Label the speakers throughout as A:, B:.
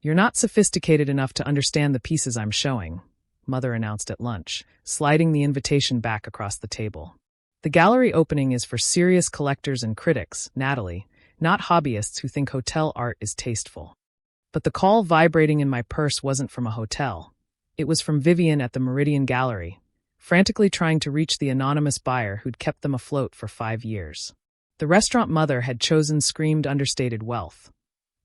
A: "You're not sophisticated enough to understand the pieces I'm showing," Mother announced at lunch, sliding the invitation back across the table. "The gallery opening is for serious collectors and critics, Natalie, not hobbyists who think hotel art is tasteful." But the call vibrating in my purse wasn't from a hotel. It was from Vivienne at the Meridian Gallery, frantically trying to reach the anonymous buyer who'd kept them afloat for 5 years. The restaurant Mother had chosen screamed understated wealth.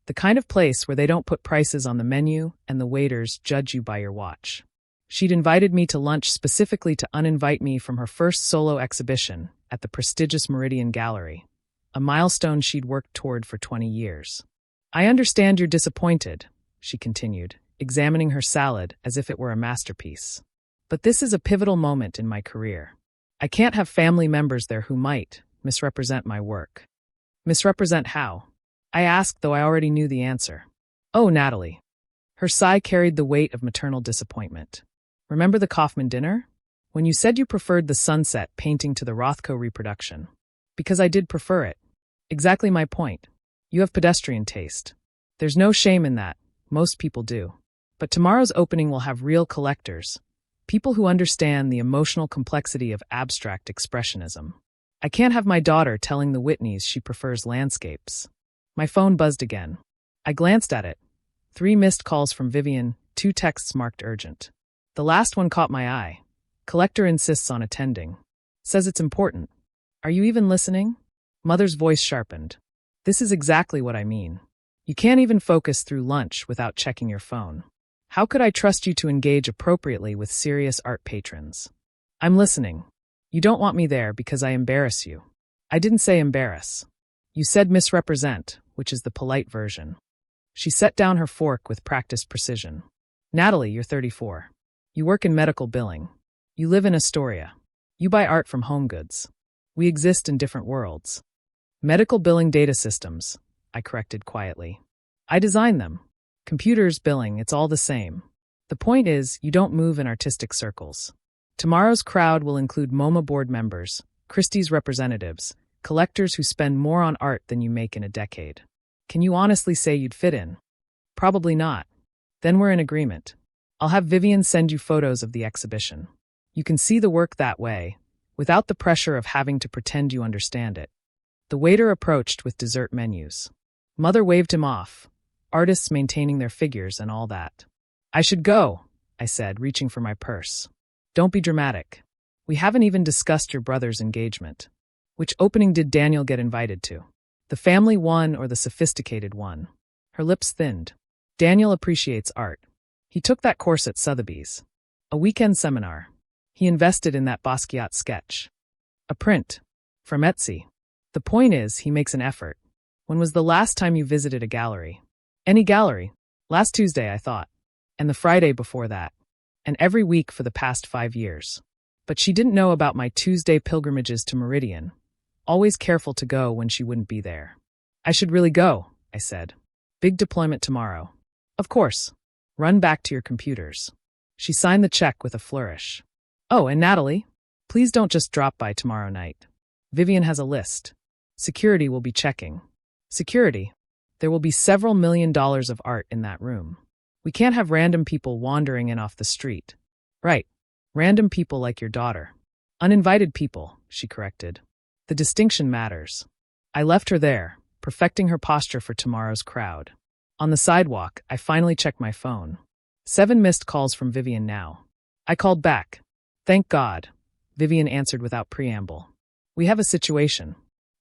A: The kind of place where they don't put prices on the menu and the waiters judge you by your watch. She'd invited me to lunch specifically to uninvite me from her first solo exhibition at the prestigious Meridian Gallery, a milestone she'd worked toward for 20 years. "I understand you're disappointed," she continued, examining her salad as if it were a masterpiece. "But this is a pivotal moment in my career. I can't have family members there who might misrepresent my work." "Misrepresent how?" I asked, though I already knew the answer. "Oh, Natalie." Her sigh carried the weight of maternal disappointment. "Remember the Kaufman dinner? When you said you preferred the sunset painting to the Rothko reproduction?" "Because I did prefer it." "Exactly my point. You have pedestrian taste. There's no shame in that. Most people do. But tomorrow's opening will have real collectors. People who understand the emotional complexity of abstract expressionism. I can't have my daughter telling the Whitneys she prefers landscapes." My phone buzzed again. I glanced at it. 3 missed calls from Vivienne, 2 texts marked urgent. The last one caught my eye. "Collector insists on attending. Says it's important. Are you even listening?" Mother's voice sharpened. "This is exactly what I mean. You can't even focus through lunch without checking your phone. How could I trust you to engage appropriately with serious art patrons?" "I'm listening. You don't want me there because I embarrass you." "I didn't say embarrass. You said misrepresent, which is the polite version." She set down her fork with practiced precision. "Natalie, you're 34. You work in medical billing. You live in Astoria. You buy art from HomeGoods. We exist in different worlds." "Medical billing data systems," I corrected quietly. "I design them. Computers, billing, it's all the same. The point is, you don't move in artistic circles. Tomorrow's crowd will include MoMA board members, Christie's representatives, collectors who spend more on art than you make in a decade. Can you honestly say you'd fit in?" "Probably not." "Then we're in agreement. I'll have Vivienne send you photos of the exhibition. You can see the work that way, without the pressure of having to pretend you understand it." The waiter approached with dessert menus. Mother waved him off, artists maintaining their figures and all that. "I should go," I said, reaching for my purse. "Don't be dramatic. We haven't even discussed your brother's engagement. Which opening did Daniel get invited to? The family one or the sophisticated one?" Her lips thinned. "Daniel appreciates art. He took that course at Sotheby's. A weekend seminar. He invested in that Basquiat sketch. A print. From Etsy. The point is, he makes an effort. When was the last time you visited a gallery?" "Any gallery. Last Tuesday, I thought. And the Friday before that. And every week for the past 5 years." But she didn't know about my Tuesday pilgrimages to Meridian, always careful to go when she wouldn't be there. "I should really go," I said. "Big deployment tomorrow." "Of course. Run back to your computers." She signed the check with a flourish. "Oh, and Natalie, please don't just drop by tomorrow night. Vivienne has a list. Security will be checking." "Security? There will be several $1 million of art in that room. We can't have random people wandering in off the street." "Right. Random people like your daughter." "Uninvited people," she corrected. "The distinction matters." I left her there, perfecting her posture for tomorrow's crowd. On the sidewalk, I finally checked my phone. 7 missed calls from Vivienne now. I called back. "Thank God," Vivienne answered without preamble. "We have a situation."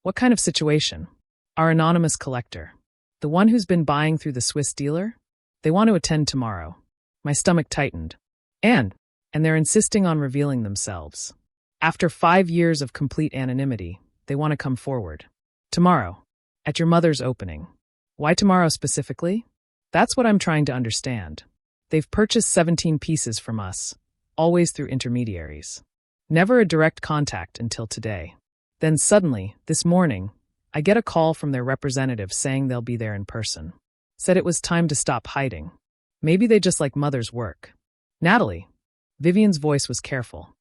A: "What kind of situation?" "Our anonymous collector. The one who's been buying through the Swiss dealer? They want to attend tomorrow." My stomach tightened. And they're insisting on revealing themselves. After 5 years of complete anonymity, they want to come forward. "Tomorrow. At your mother's opening." "Why tomorrow specifically?" "That's what I'm trying to understand. They've purchased 17 pieces from us, always through intermediaries. Never a direct contact until today. Then suddenly, this morning, I get a call from their representative saying they'll be there in person. Said it was time to stop hiding. Maybe they just like mother's work." "Natalie." Vivienne's voice was careful.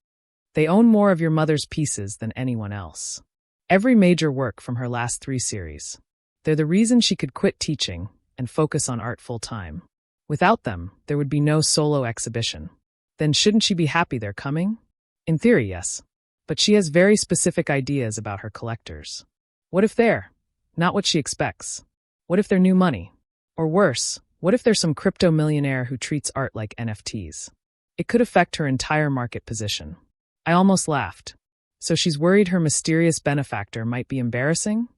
A: "They own more of your mother's pieces than anyone else. Every major work from her last 3 series. They're the reason she could quit teaching and focus on art full-time. Without them, there would be no solo exhibition. Then shouldn't she be happy they're coming? In theory, yes. But she has very specific ideas about her collectors. What if they're not what she expects? What if they're new money? Or worse, what if there's some crypto millionaire who treats art like NFTs? It could affect her entire market position. I almost laughed. So she's worried her mysterious benefactor might be embarrassing?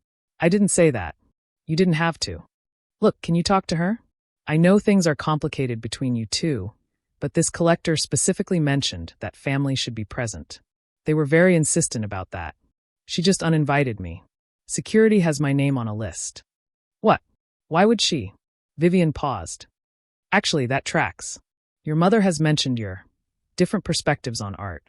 A: I didn't say that. You didn't have to. Look, can you talk to her? I know things are complicated between you two, but this collector specifically mentioned that family should be present. They were very insistent about that. She just uninvited me. Security has my name on a list. What? Why would she? Vivienne paused. Actually, that tracks. Your mother has mentioned your different perspectives on art.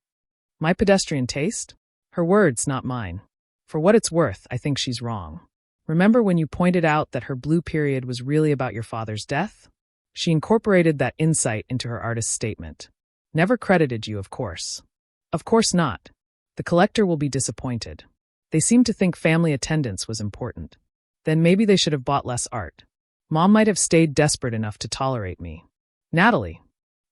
A: My pedestrian taste? Her words, not mine. For what it's worth, I think she's wrong. Remember when you pointed out that her blue period was really about your father's death? She incorporated that insight into her artist's statement. Never credited you, of course. Of course not. The collector will be disappointed. They seem to think family attendance was important. Then maybe they should have bought less art. Mom might have stayed desperate enough to tolerate me. Natalie.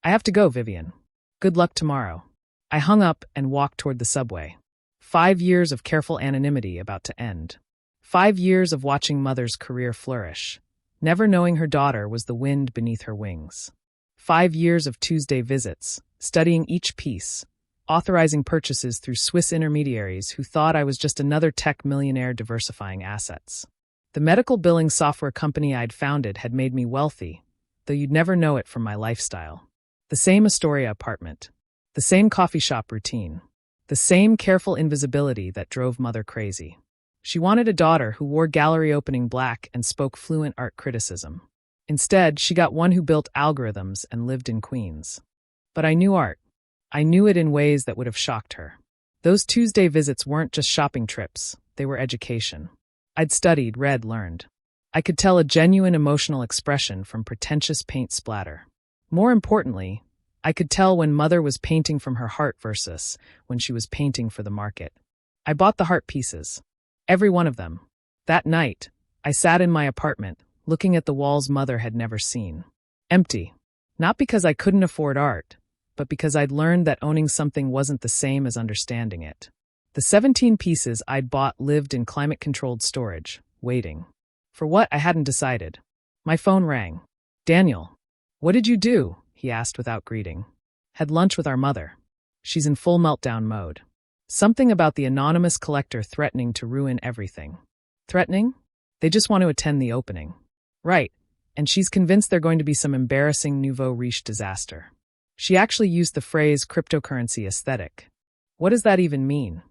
A: I have to go, Vivienne. Good luck tomorrow. I hung up and walked toward the subway. 5 years of careful anonymity about to end. 5 years of watching mother's career flourish, never knowing her daughter was the wind beneath her wings. 5 years of Tuesday visits, studying each piece, authorizing purchases through Swiss intermediaries who thought I was just another tech millionaire diversifying assets. The medical billing software company I'd founded had made me wealthy, though you'd never know it from my lifestyle. The same Astoria apartment, the same coffee shop routine, the same careful invisibility that drove mother crazy. She wanted a daughter who wore gallery opening black and spoke fluent art criticism. Instead, she got one who built algorithms and lived in Queens. But I knew art. I knew it in ways that would have shocked her. Those Tuesday visits weren't just shopping trips, they were education. I'd studied, read, learned. I could tell a genuine emotional expression from pretentious paint splatter. More importantly, I could tell when mother was painting from her heart versus when she was painting for the market. I bought the heart pieces. Every one of them. That night, I sat in my apartment, looking at the walls mother had never seen. Empty. Not because I couldn't afford art, but because I'd learned that owning something wasn't the same as understanding it. The 17 pieces I'd bought lived in climate-controlled storage, waiting. For what, I hadn't decided. My phone rang. Daniel. What did you do? He asked without greeting. Had lunch with our mother. She's in full meltdown mode. Something about the anonymous collector threatening to ruin everything. Threatening? They just want to attend the opening. Right, and she's convinced they're going to be some embarrassing nouveau riche disaster. She actually used the phrase cryptocurrency aesthetic. What does that even mean?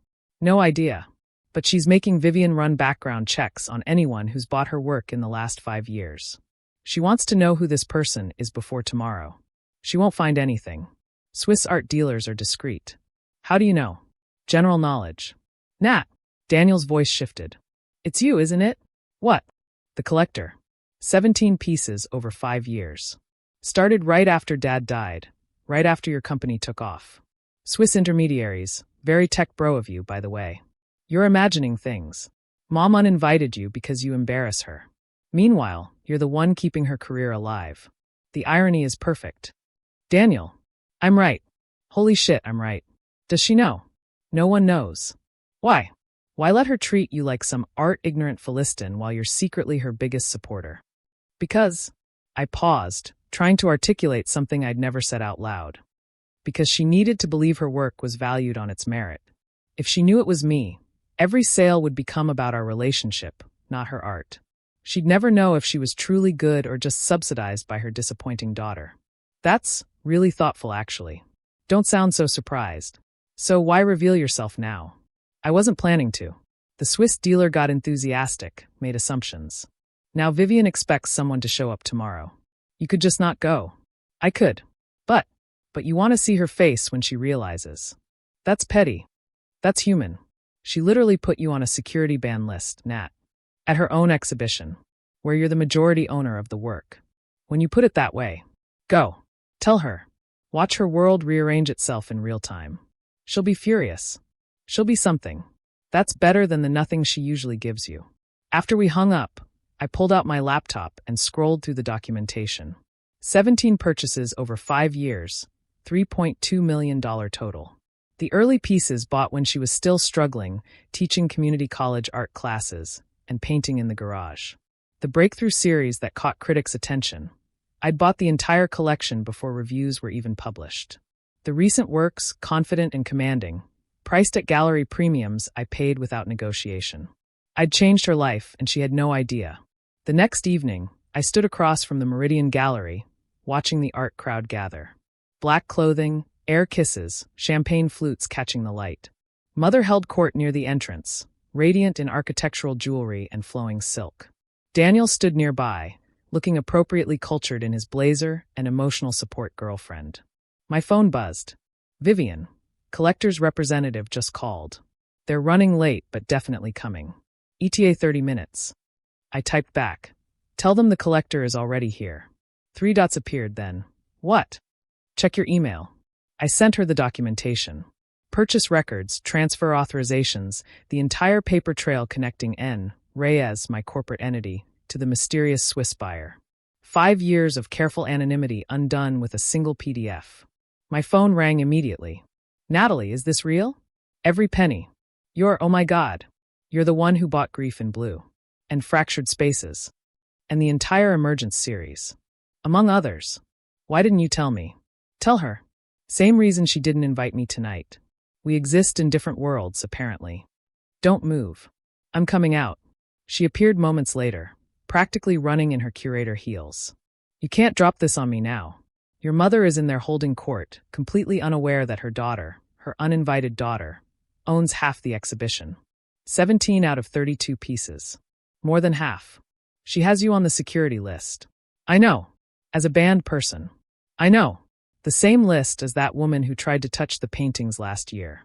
A: No idea. But she's making Vivienne run background checks on anyone who's bought her work in the last 5 years. She wants to know who this person is before tomorrow. She won't find anything. Swiss art dealers are discreet. How do you know? General knowledge. Nat. Daniel's voice shifted. It's you, isn't it? What? The collector. 17 pieces over 5 years. Started right after Dad died, right after your company took off. Swiss intermediaries, very tech bro of you, by the way. You're imagining things. Mom uninvited you because you embarrass her. Meanwhile, you're the one keeping her career alive. The irony is perfect. Daniel. I'm right. Holy shit, I'm right. Does she know? No one knows. Why? Why let her treat you like some art-ignorant Philistine while you're secretly her biggest supporter? Because. I paused, trying to articulate something I'd never said out loud. Because she needed to believe her work was valued on its merit. If she knew it was me, every sale would become about our relationship, not her art. She'd never know if she was truly good or just subsidized by her disappointing daughter. That's really thoughtful, actually. Don't sound so surprised. So why reveal yourself now? I wasn't planning to. The Swiss dealer got enthusiastic, made assumptions. Now Vivienne expects someone to show up tomorrow. You could just not go. I could. But you want to see her face when she realizes. That's petty. That's human. She literally put you on a security ban list, Nat. At her own exhibition, where you're the majority owner of the work. When you put it that way, go. Tell her. Watch her world rearrange itself in real time. She'll be furious. She'll be something. That's better than the nothing she usually gives you. After we hung up, I pulled out my laptop and scrolled through the documentation. 17 purchases over 5 years, $3.2 million total. The early pieces bought when she was still struggling, teaching community college art classes, and painting in the garage. The breakthrough series that caught critics' attention. I'd bought the entire collection before reviews were even published. The recent works, confident and commanding, priced at gallery premiums, I paid without negotiation. I'd changed her life, and she had no idea. The next evening, I stood across from the Meridian Gallery, watching the art crowd gather. Black clothing, air kisses, champagne flutes catching the light. Mother held court near the entrance, radiant in architectural jewelry and flowing silk. Daniel stood nearby, looking appropriately cultured in his blazer and emotional support girlfriend. My phone buzzed. Vivienne, collector's representative, just called. They're running late, but definitely coming. ETA 30 minutes. I typed back. Tell them the collector is already here. 3 dots appeared then. What? Check your email. I sent her the documentation. Purchase records, transfer authorizations, the entire paper trail connecting N. Reyes, my corporate entity, to the mysterious Swiss buyer. 5 years of careful anonymity undone with a single PDF. My phone rang immediately. Natalie, is this real? Every penny. Oh my God. You're the one who bought Grief in Blue. And Fractured Spaces. And the entire Emergence series. Among others. Why didn't you tell me? Tell her. Same reason she didn't invite me tonight. We exist in different worlds, apparently. Don't move. I'm coming out. She appeared moments later, practically running in her curator heels. You can't drop this on me now. Your mother is in there holding court, completely unaware that her daughter, her uninvited daughter, owns half the exhibition. 17 out of 32 pieces. More than half. She has you on the security list. I know. As a banned person. I know. The same list as that woman who tried to touch the paintings last year.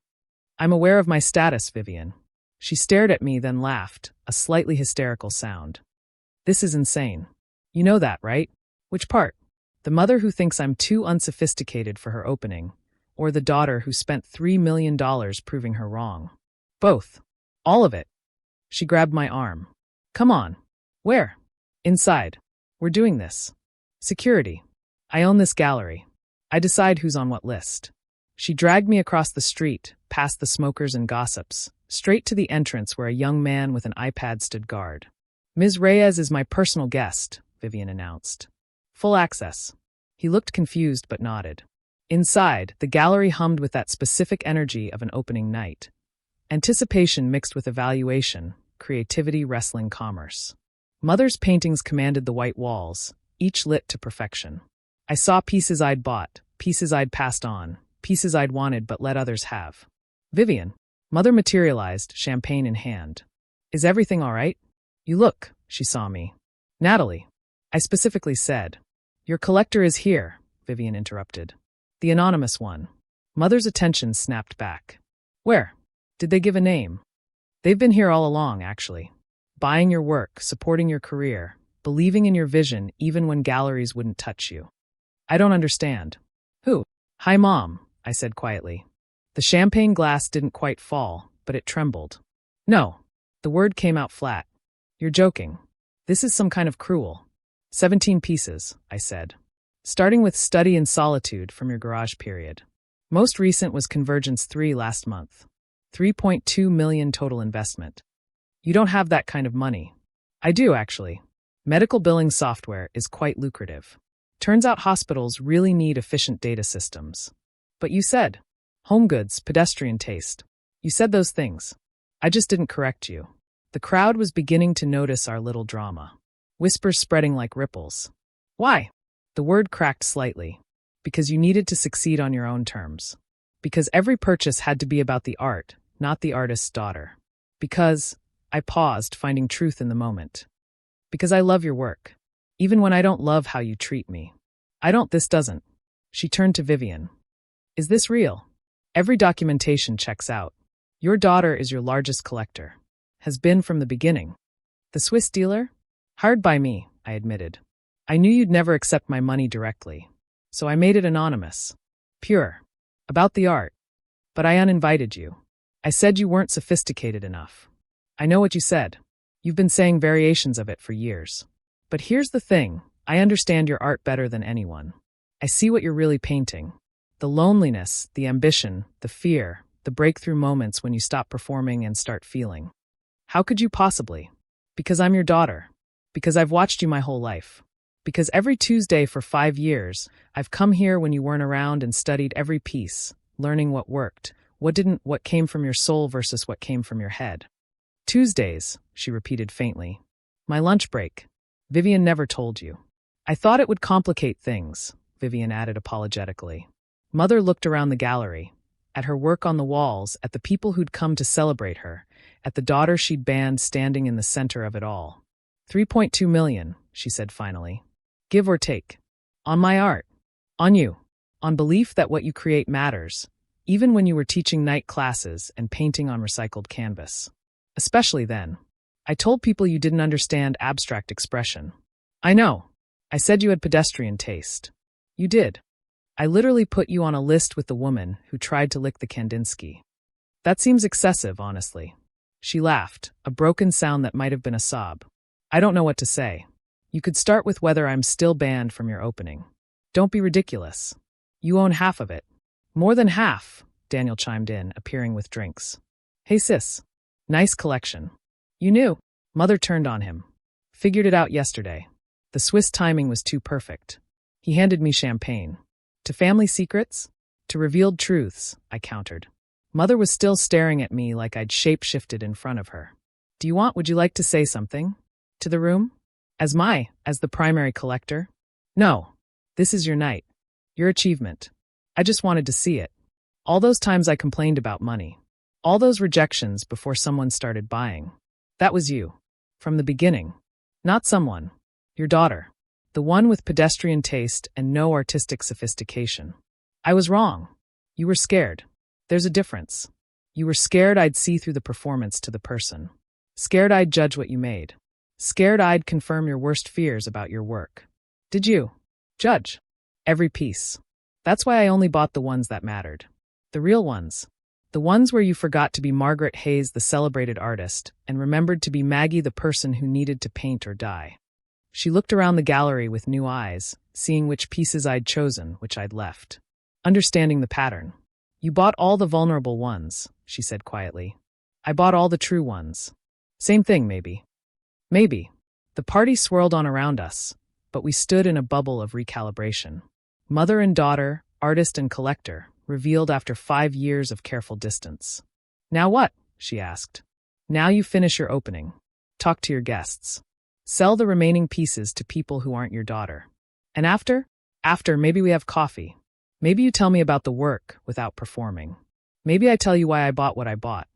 A: I'm aware of my status, Vivienne. She stared at me, then laughed, a slightly hysterical sound. This is insane. You know that, right? Which part? The mother who thinks I'm too unsophisticated for her opening, or the daughter who spent $3 million proving her wrong? Both. All of it. She grabbed my arm. Come on. Where? Inside. We're doing this. Security. I own this gallery. I decide who's on what list. She dragged me across the street, past the smokers and gossips, straight to the entrance where a young man with an iPad stood guard. Ms. Reyes is my personal guest, Vivienne announced. Full access. He looked confused but nodded. Inside, the gallery hummed with that specific energy of an opening night. Anticipation mixed with evaluation, creativity wrestling commerce. Mother's paintings commanded the white walls, each lit to perfection. I saw pieces I'd bought, pieces I'd passed on, pieces I'd wanted but let others have. Vivienne. Mother materialized, champagne in hand. Is everything all right? You look, she saw me. Natalie. I specifically said. Your collector is here, Vivienne interrupted. The anonymous one. Mother's attention snapped back. Where? Did they give a name? They've been here all along, actually. Buying your work, supporting your career, believing in your vision even when galleries wouldn't touch you. I don't understand. Who? Hi, Mom, I said quietly. The champagne glass didn't quite fall, but it trembled. No. The word came out flat. You're joking. This is some kind of cruel. 17 pieces, I said. Starting with Study in Solitude from your garage period. Most recent was Convergence 3 last month. 3.2 million total investment. You don't have that kind of money. I do, actually. Medical billing software is quite lucrative. Turns out hospitals really need efficient data systems. But you said, HomeGoods, pedestrian taste. You said those things. I just didn't correct you. The crowd was beginning to notice our little drama. Whispers spreading like ripples. Why? The word cracked slightly. Because you needed to succeed on your own terms. Because every purchase had to be about the art, not the artist's daughter. Because, I paused, finding truth in the moment. Because I love your work. Even when I don't love how you treat me. This doesn't. She turned to Vivienne. Is this real? Every documentation checks out. Your daughter is your largest collector. Has been from the beginning. The Swiss dealer? Hired by me, I admitted. I knew you'd never accept my money directly. So I made it anonymous. Pure. About the art. But I uninvited you. I said you weren't sophisticated enough. I know what you said. You've been saying variations of it for years. But here's the thing, I understand your art better than anyone. I see what you're really painting. The loneliness, the ambition, the fear, the breakthrough moments when you stop performing and start feeling. How could you possibly? Because I'm your daughter. Because I've watched you my whole life. Because every Tuesday for 5 years, I've come here when you weren't around and studied every piece, learning what worked, what didn't, what came from your soul versus what came from your head. Tuesdays, she repeated faintly. My lunch break. Vivienne never told you. I thought it would complicate things, Vivienne added apologetically. Mother looked around the gallery, at her work on the walls, at the people who'd come to celebrate her, at the daughter she'd banned standing in the center of it all. 3.2 million, she said finally. Give or take. On my art. On you. On belief that what you create matters, even when you were teaching night classes and painting on recycled canvas. Especially then. I told people you didn't understand abstract expression. I know. I said you had pedestrian taste. You did. I literally put you on a list with the woman who tried to lick the Kandinsky. That seems excessive, honestly. She laughed, a broken sound that might have been a sob. I don't know what to say. You could start with whether I'm still banned from your opening. Don't be ridiculous. You own half of it. More than half, Daniel chimed in, appearing with drinks. Hey sis. Nice collection. You knew. Mother turned on him. Figured it out yesterday. The Swiss timing was too perfect. He handed me champagne. To family secrets? To revealed truths, I countered. Mother was still staring at me like I'd shape-shifted in front of her. Would you like to say something? To the room? As the primary collector? No. This is your night. Your achievement. I just wanted to see it. All those times I complained about money. All those rejections before someone started buying. That was you. From the beginning. Not someone. Your daughter. The one with pedestrian taste and no artistic sophistication. I was wrong. You were scared. There's a difference. You were scared I'd see through the performance to the person. Scared I'd judge what you made. Scared I'd confirm your worst fears about your work. Did you? Judge. Every piece. That's why I only bought the ones that mattered. The real ones. The ones where you forgot to be Margaret Hayes, the celebrated artist, and remembered to be Maggie, the person who needed to paint or die. She looked around the gallery with new eyes, seeing which pieces I'd chosen, which I'd left. Understanding the pattern. You bought all the vulnerable ones, she said quietly. I bought all the true ones. Same thing, maybe. Maybe. The party swirled on around us, but we stood in a bubble of recalibration. Mother and daughter, artist and collector, revealed after 5 years of careful distance. Now what? She asked. Now you finish your opening. Talk to your guests. Sell the remaining pieces to people who aren't your daughter. And after? After, maybe we have coffee. Maybe you tell me about the work without performing. Maybe I tell you why I bought what I bought.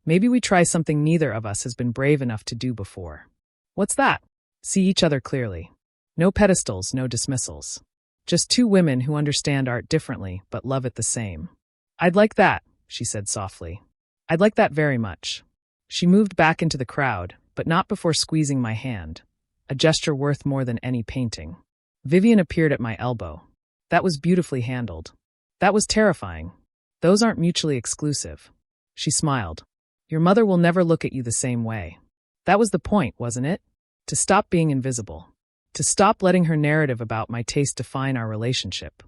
A: Maybe we try something neither of us has been brave enough to do before. What's that? See each other clearly. No pedestals, no dismissals. Just two women who understand art differently but love it the same. I'd like that, she said softly. I'd like that very much. She moved back into the crowd, but not before squeezing my hand, a gesture worth more than any painting. Vivienne appeared at my elbow. That was beautifully handled. That was terrifying. Those aren't mutually exclusive. She smiled. Your mother will never look at you the same way. That was the point, wasn't it? To stop being invisible. To stop letting her narrative about my taste define our relationship.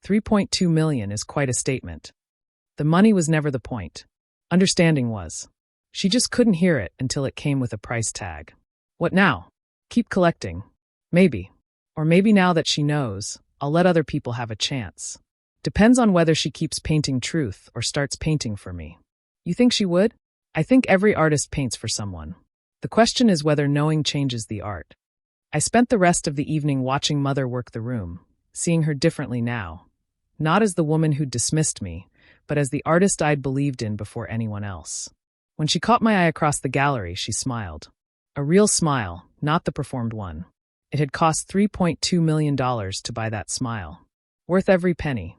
A: 3.2 million is quite a statement. The money was never the point. Understanding was. She just couldn't hear it until it came with a price tag. What now? Keep collecting. Maybe. Or maybe now that she knows, I'll let other people have a chance. Depends on whether she keeps painting truth or starts painting for me. You think she would? I think every artist paints for someone. The question is whether knowing changes the art. I spent the rest of the evening watching Mother work the room, seeing her differently now. Not as the woman who'd dismissed me, but as the artist I'd believed in before anyone else. When she caught my eye across the gallery, she smiled. A real smile, not the performed one. It had cost $3.2 million to buy that smile. Worth every penny.